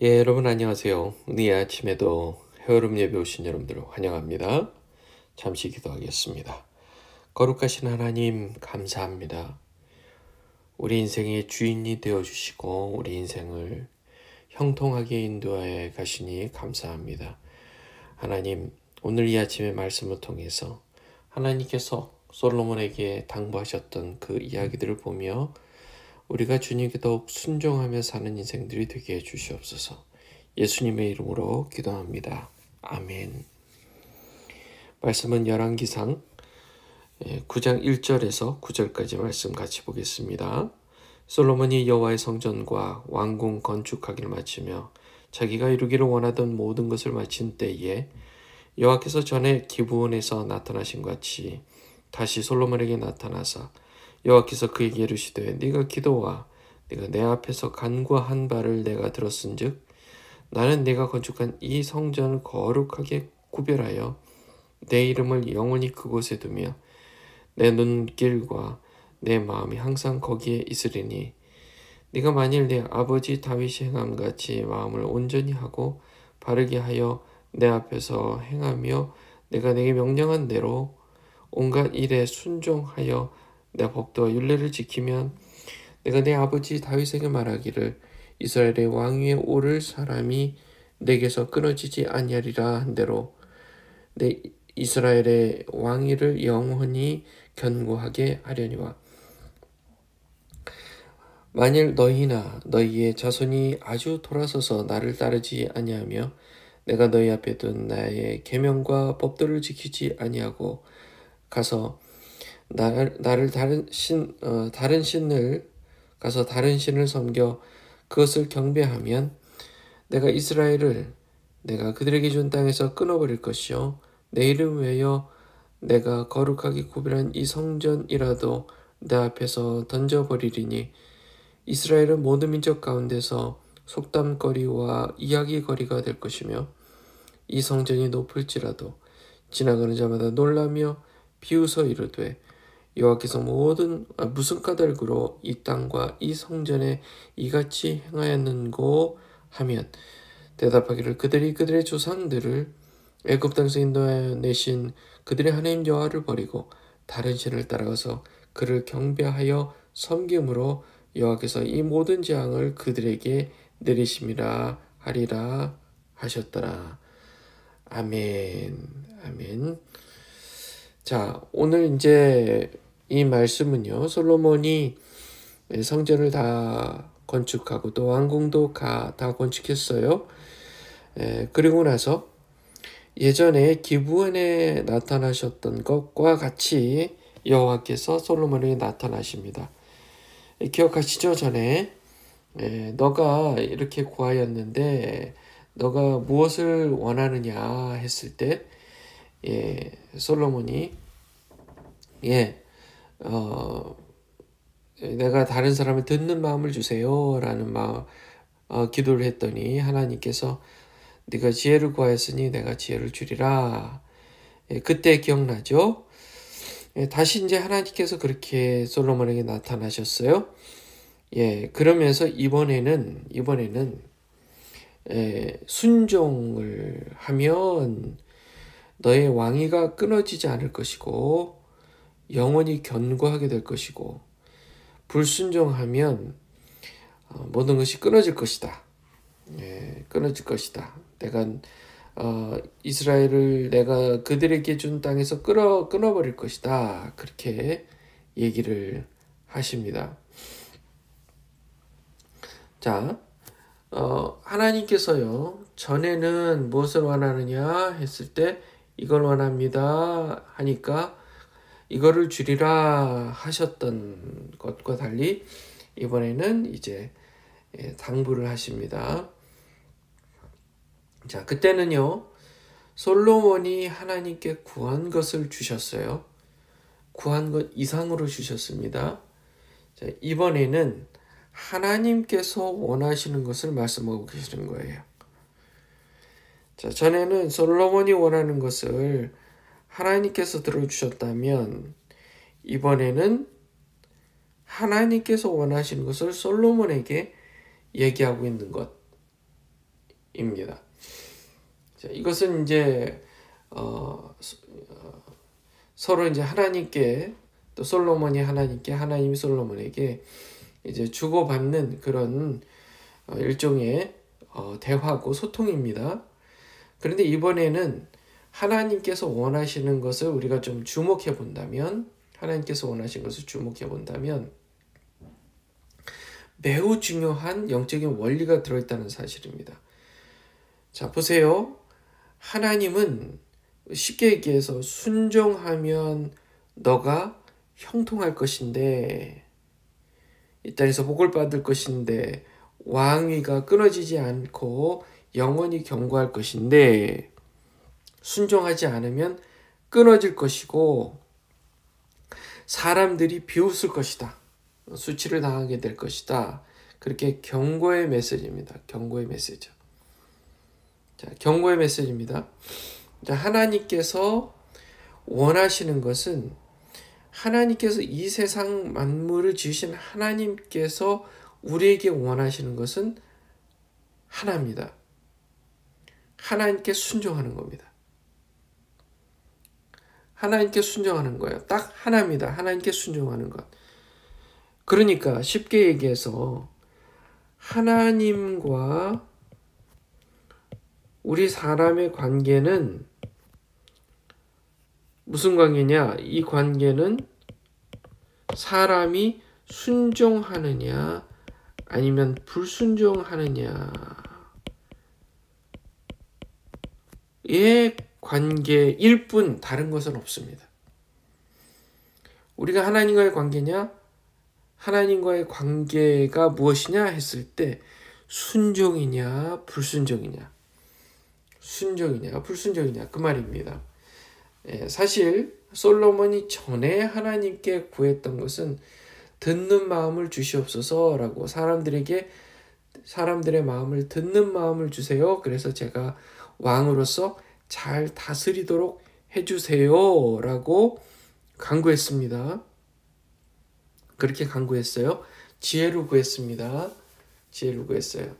여러분 안녕하세요. 오늘 아침에도 헤어름 예배 오신 여러분들을 환영합니다. 잠시 기도하겠습니다. 거룩하신 하나님 감사합니다. 우리 인생의 주인이 되어주시고 우리 인생을 형통하게 인도하여 가시니 감사합니다. 하나님, 오늘 이 아침의 말씀을 통해서 하나님께서 솔로몬에게 당부하셨던 그 이야기들을 보며 우리가 주님께 더욱 순종하며 사는 인생들이 되게 해주시옵소서. 예수님의 이름으로 기도합니다. 아멘. 말씀은 열왕기상 9장 1절에서 9절까지 말씀 같이 보겠습니다. 솔로몬이 여호와의 성전과 왕궁 건축하기를 마치며 자기가 이루기를 원하던 모든 것을 마친 때에 여호와께서 전에 기브온에서 나타나신 같이 다시 솔로몬에게 나타나사 여호와께서 그에게 이르시되 네가 기도와 네가 내 앞에서 간구한 바를 내가 들었은즉 나는 네가 건축한 이 성전을 거룩하게 구별하여 내 이름을 영원히 그곳에 두며 내 눈길과 내 마음이 항상 거기에 있으리니 네가 만일 내 아버지 다윗이 행함같이 마음을 온전히 하고 바르게 하여 내 앞에서 행하며 내가 내게 명령한 대로 온갖 일에 순종하여 내 법도와 율례를 지키면 내가 내 아버지 다윗에게 말하기를 이스라엘의 왕 위에 오를 사람이 내게서 끊어지지 아니하리라 한 대로 내 이스라엘의 왕위를 영원히 견고하게 하려니와 만일 너희나 너희의 자손이 아주 돌아서서 나를 따르지 아니하며 내가 너희 앞에 둔 나의 계명과 법도를 지키지 아니하고 가서 나를 다른 신을 가서 다른 신을 섬겨 그것을 경배하면 내가 이스라엘을 내가 그들에게 준 땅에서 끊어버릴 것이요 내 이름 외여 내가 거룩하게 구별한 이 성전이라도 내 앞에서 던져버리리니 이스라엘은 모든 민족 가운데서 속담거리와 이야기거리가 될 것이며 이 성전이 높을지라도 지나가는 자마다 놀라며 비웃어 이르되 여호와께서 무슨 까닭으로 이 땅과 이 성전에 이같이 행하였는고 하면 대답하기를 그들이 그들의 조상들을 애굽 땅에서 인도하여 내신 그들의 하나님 여호와를 버리고 다른 신을 따라가서 그를 경배하여 섬김으로 여호와께서 이 모든 재앙을 그들에게 내리심이라 하리라 하셨더라. 아멘. 아멘. 자, 오늘 이제 이 말씀은요, 솔로몬이 성전을 다 건축하고 또 왕궁도 다 건축했어요. 그리고 나서 예전에 기브온에 나타나셨던 것과 같이 여호와께서 솔로몬에게 나타나십니다. 기억하시죠? 전에 너가 이렇게 구하였는데 너가 무엇을 원하느냐 했을 때 솔로몬이 내가 다른 사람을 듣는 마음을 주세요 라는 기도를 했더니 하나님께서 네가 지혜를 구하였으니 내가 지혜를 주리라. 그때 기억나죠? 다시 이제 하나님께서 그렇게 솔로몬에게 나타나셨어요. 그러면서 이번에는 순종을 하면 너의 왕위가 끊어지지 않을 것이고 영원히 견고하게 될 것이고 불순종하면 모든 것이 끊어질 것이다. 끊어질 것이다. 내가 이스라엘을 내가 그들에게 준 땅에서 끊어버릴 것이다. 그렇게 얘기를 하십니다. 자, 하나님께서요 전에는 무엇을 원하느냐 했을 때 이걸 원합니다 하니까 이거를 주리라 하셨던 것과 달리 이번에는 이제 당부를 하십니다. 자, 그때는요 솔로몬이 하나님께 구한 것을 주셨어요. 구한 것 이상으로 주셨습니다. 자, 이번에는 하나님께서 원하시는 것을 말씀하고 계시는 거예요. 자, 전에는 솔로몬이 원하는 것을 하나님께서 들어주셨다면 이번에는 하나님께서 원하시는 것을 솔로몬에게 얘기하고 있는 것. 자, 이것은 이제 서로 이제 하나님께, 또 솔로몬이 하나님께, 하나님이 솔로몬에게 이제 주고받는 그런 일종의 대화고 소통입니다. 그런데 이번에는 하나님께서 원하시는 것을 우리가 좀 주목해 본다면, 하나님께서 원하시는 것을 주목해 본다면 매우 중요한 영적인 원리가 들어있다는 사실입니다. 자, 보세요. 하나님은 쉽게 얘기해서 순종하면 너가 형통할 것인데, 이 땅에서 복을 받을 것인데, 왕위가 끊어지지 않고 영원히 경고할 것인데, 순종하지 않으면 끊어질 것이고 사람들이 비웃을 것이다. 수치를 당하게 될 것이다. 그렇게 경고의 메시지입니다. 경고의 메시지. 자, 경고의 메시지입니다. 자, 하나님께서 원하시는 것은, 하나님께서 이 세상 만물을 지으신 하나님께서 우리에게 원하시는 것은 하나입니다. 하나님께 순종하는 겁니다. 하나님께 순종하는 거예요. 딱 하나입니다. 하나님께 순종하는 것. 그러니까 쉽게 얘기해서 하나님과 우리 사람의 관계는 무슨 관계냐? 이 관계는 사람이 순종하느냐 아니면 불순종하느냐의 관계일 뿐 다른 것은 없습니다. 우리가 하나님과의 관계냐? 하나님과의 관계가 무엇이냐 했을 때 순종이냐 불순종이냐, 순종이냐 불순종이냐, 그 말입니다. 사실 솔로몬이 전에 하나님께 구했던 것은 듣는 마음을 주시옵소서라고, 사람들의 마음을 듣는 마음을 주세요. 그래서 제가 왕으로서 잘 다스리도록 해주세요라고 간구했습니다. 그렇게 간구했어요. 지혜를 구했습니다. 지혜를 구했어요.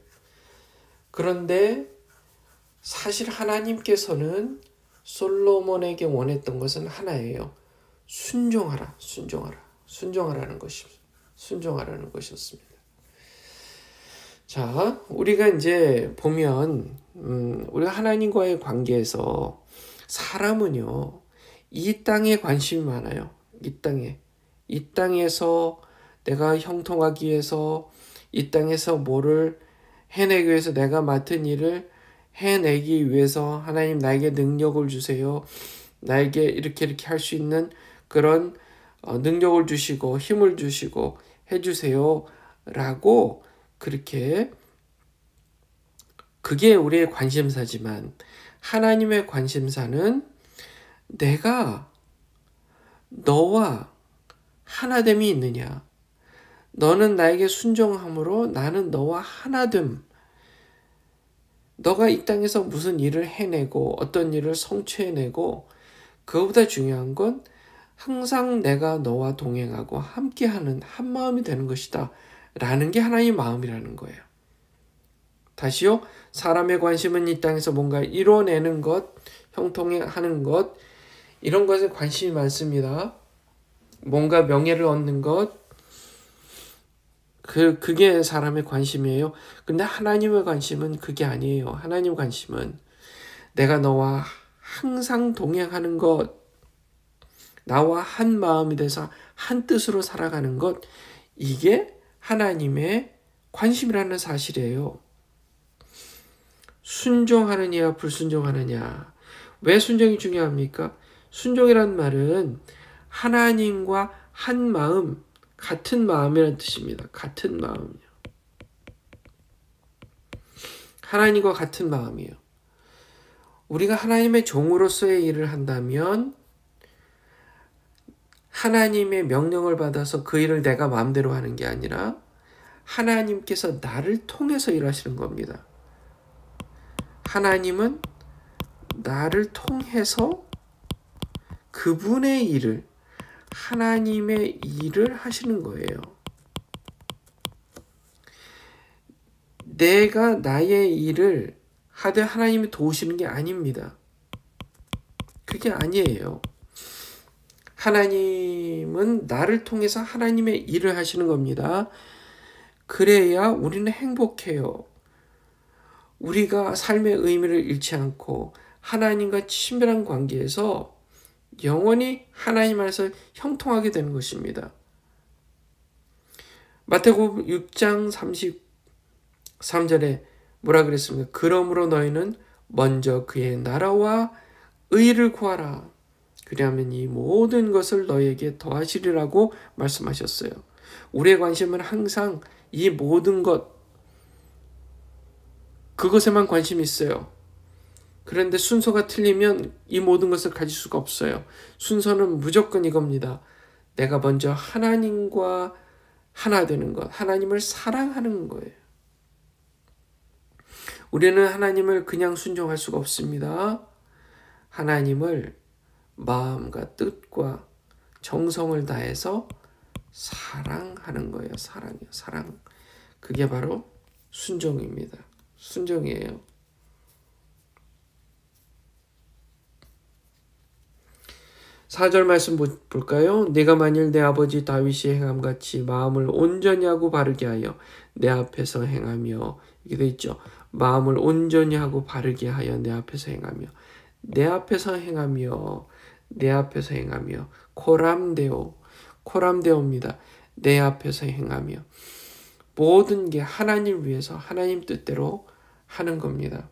그런데 사실 하나님께서는 솔로몬에게 원했던 것은 하나예요. 순종하라, 순종하라, 순종하라는 것입니다. 순종하라는 것이었습니다. 자, 우리가 이제 보면 우리가 하나님과의 관계에서 사람은요, 이 땅에 관심이 많아요. 이 땅에서 내가 형통하기 위해서, 이 땅에서 뭐를 해내기 위해서, 내가 맡은 일을 해내기 위해서 하나님 나에게 능력을 주세요. 나에게 이렇게 할 수 있는 그런 능력을 주시고 힘을 주시고 해주세요 라고, 그게 우리의 관심사지만 하나님의 관심사는 내가 너와 하나됨이 있느냐, 너는 나에게 순종함으로 나는 너와 하나됨, 너가 이 땅에서 무슨 일을 해내고 어떤 일을 성취해내고, 그거보다 중요한 건 항상 내가 너와 동행하고 함께하는 한마음이 되는 것이다 라는 게 하나님의 마음이라는 거예요. 다시요, 사람의 관심은 이 땅에서 뭔가 이뤄내는 것, 형통하는 것, 이런 것에 관심이 많습니다. 뭔가 명예를 얻는 것, 그게 사람의 관심이에요. 근데 하나님의 관심은 그게 아니에요. 하나님 관심은 내가 너와 항상 동행하는 것, 나와 한 마음이 돼서 한 뜻으로 살아가는 것, 이게 하나님의 관심이라는 사실이에요. 순종하느냐 불순종하느냐. 왜 순종이 중요합니까? 순종이란 말은 하나님과 한 마음, 같은 마음이라는 뜻입니다. 같은 마음이요. 하나님과 같은 마음이요. 우리가 하나님의 종으로서의 일을 한다면 하나님의 명령을 받아서 그 일을 내가 마음대로 하는 게 아니라 하나님께서 나를 통해서 일하시는 겁니다. 하나님은 나를 통해서 그분의 일을, 하나님의 일을 하시는 거예요. 내가 나의 일을 하되 하나님이 도우시는 게 아닙니다. 그게 아니에요. 하나님은 나를 통해서 하나님의 일을 하시는 겁니다. 그래야 우리는 행복해요. 우리가 삶의 의미를 잃지 않고 하나님과 친밀한 관계에서 영원히 하나님 안에서 형통하게 되는 것입니다. 마태복음 6장 33절에 뭐라 그랬습니까? 그러므로 너희는 먼저 그의 나라와 의를 구하라. 그리하면 이 모든 것을 너희에게 더하시리라고 말씀하셨어요. 우리의 관심은 항상 이 모든 것, 그것에만 관심이 있어요. 그런데 순서가 틀리면 이 모든 것을 가질 수가 없어요. 순서는 무조건 이겁니다. 내가 먼저 하나님과 하나 되는 것, 하나님을 사랑하는 거예요. 우리는 하나님을 그냥 순종할 수가 없습니다. 하나님을 마음과 뜻과 정성을 다해서 사랑하는 거예요. 사랑이요. 사랑. 그게 바로 순종입니다. 순종이에요. 4절 말씀 볼까요? 내가 만일 내 아버지 다윗이 행함같이 마음을 온전히 하고 바르게 하여 내 앞에서 행하며, 이게 돼 있죠. 마음을 온전히 하고 바르게 하여 내 앞에서 행하며, 내 앞에서 행하며, 내 앞에서 행하며, 코람데오입니다. 내 앞에서 행하며, 모든 게 하나님 위해서 하나님 뜻대로 하는 겁니다.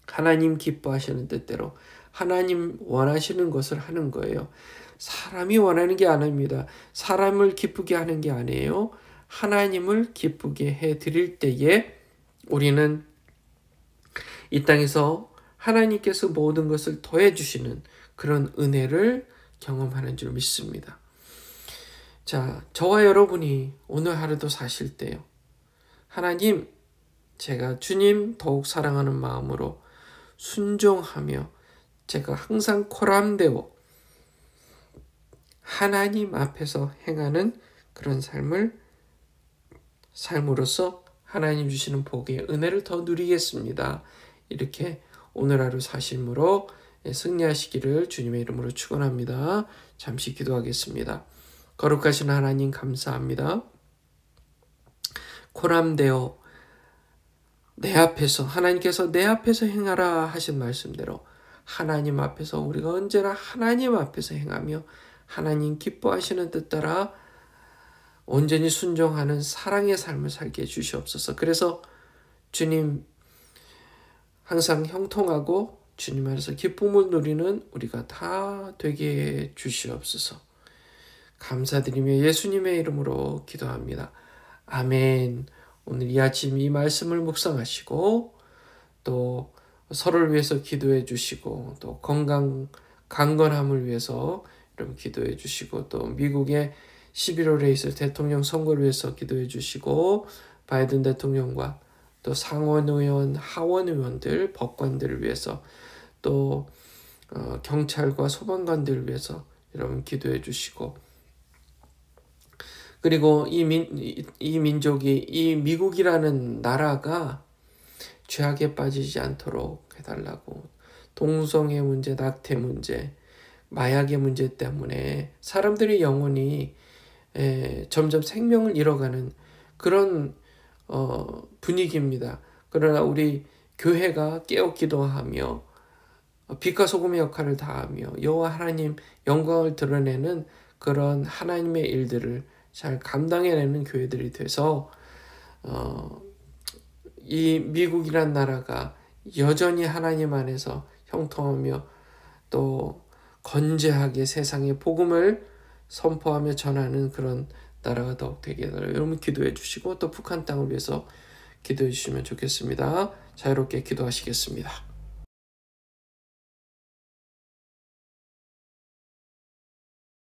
하나님 기뻐하시는 뜻대로 하나님 원하시는 것을 하는 거예요. 사람이 원하는 게 아닙니다. 사람을 기쁘게 하는 게 아니에요. 하나님을 기쁘게 해드릴 때에 우리는 이 땅에서 하나님께서 모든 것을 더해주시는 그런 은혜를 경험하는 줄 믿습니다. 자, 저와 여러분이 오늘 하루도 사실 때요. 하나님, 제가 주님 더욱 사랑하는 마음으로 순종하며 제가 항상 코람데오 하나님 앞에서 행하는 그런 삶으로서 하나님 주시는 복의 은혜를 더 누리겠습니다. 이렇게 오늘 하루 사심으로 승리하시기를 주님의 이름으로 축원합니다. 잠시 기도하겠습니다. 거룩하신 하나님 감사합니다. 코람데오 내 앞에서 하나님께서 내 앞에서 행하라 하신 말씀대로 하나님 앞에서 우리가 언제나 하나님 앞에서 행하며 하나님 기뻐하시는 뜻 따라 온전히 순종하는 사랑의 삶을 살게 해주시옵소서. 그래서 주님 항상 형통하고 주님 안에서 기쁨을 누리는 우리가 다 되게 해 주시옵소서. 감사드리며 예수님의 이름으로 기도합니다. 아멘. 오늘 이 아침 이 말씀을 묵상하시고 또 서로를 위해서 기도해 주시고 또 강건함을 위해서 여러분 기도해 주시고 또 미국의 11월에 있을 대통령 선거를 위해서 기도해 주시고 바이든 대통령과 또 상원의원, 하원의원들, 법관들을 위해서 또 경찰과 소방관들을 위해서 여러분 기도해 주시고 그리고 이 민족이 이 미국이라는 나라가 죄악에 빠지지 않도록 해달라고 동성애 문제, 낙태 문제, 마약의 문제 때문에 사람들이 영혼이 점점 생명을 잃어가는 그런 분위기입니다. 그러나 우리 교회가 깨어 기도하며 빛과 소금의 역할을 다하며 여호와 하나님 영광을 드러내는 그런 하나님의 일들을 잘 감당해내는 교회들이 돼서 이 미국이란 나라가 여전히 하나님 안에서 형통하며 또 건재하게 세상에 복음을 선포하며 전하는 그런 나라가 더욱 되게 해달라고 여러분 기도해 주시고 또 북한 땅을 위해서 기도해 주시면 좋겠습니다. 자유롭게 기도하시겠습니다.